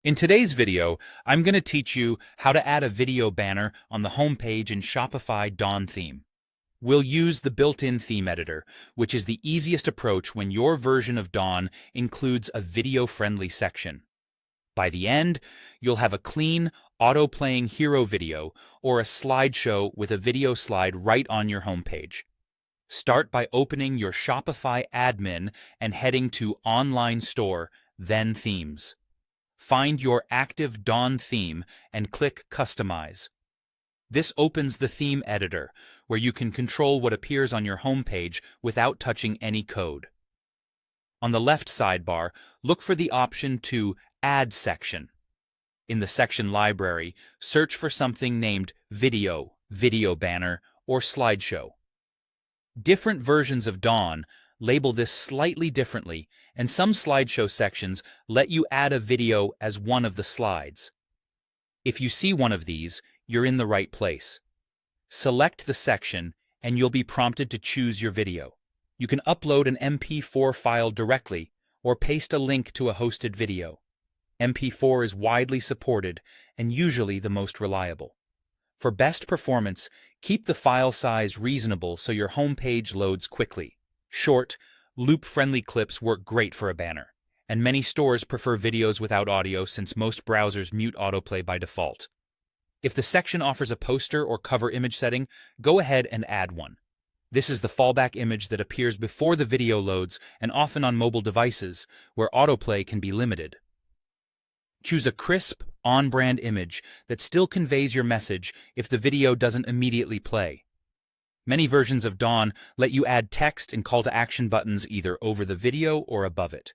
In today's video, I'm going to teach you how to add a video banner on the homepage in Shopify Dawn theme. We'll use the built-in theme editor, which is the easiest approach when your version of Dawn includes a video-friendly section. By the end, you'll have a clean, auto-playing hero video or a slideshow with a video slide right on your homepage. Start by opening your Shopify admin and heading to Online Store, then Themes. Find your active Dawn theme and click Customize. This opens the theme editor, where you can control what appears on your homepage without touching any code. On the left sidebar, look for the option to Add Section. In the section library, search for something named Video, Video Banner, or Slideshow. Different versions of Dawn label this slightly differently, and some slideshow sections let you add a video as one of the slides. If you see one of these, you're in the right place. Select the section, and you'll be prompted to choose your video. You can upload an MP4 file directly, or paste a link to a hosted video. MP4 is widely supported and usually the most reliable. For best performance, keep the file size reasonable so your homepage loads quickly. Short, loop-friendly clips work great for a banner, and many stores prefer videos without audio since most browsers mute autoplay by default. If the section offers a poster or cover image setting, go ahead and add one. This is the fallback image that appears before the video loads and often on mobile devices, where autoplay can be limited. Choose a crisp, on-brand image that still conveys your message if the video doesn't immediately play. Many versions of Dawn let you add text and call-to-action buttons either over the video or above it.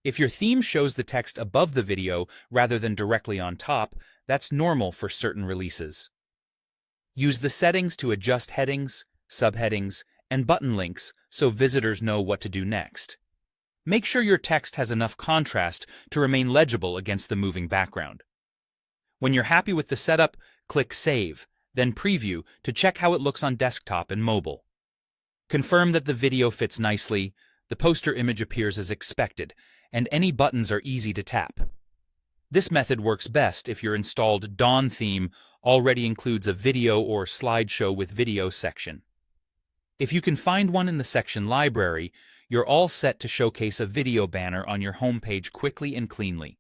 If your theme shows the text above the video rather than directly on top, that's normal for certain releases. Use the settings to adjust headings, subheadings, and button links so visitors know what to do next. Make sure your text has enough contrast to remain legible against the moving background. When you're happy with the setup, click Save, then Preview to check how it looks on desktop and mobile. Confirm that the video fits nicely, the poster image appears as expected, and any buttons are easy to tap. This method works best if your installed Dawn theme already includes a video or slideshow with video section. If you can find one in the section library, you're all set to showcase a video banner on your homepage quickly and cleanly.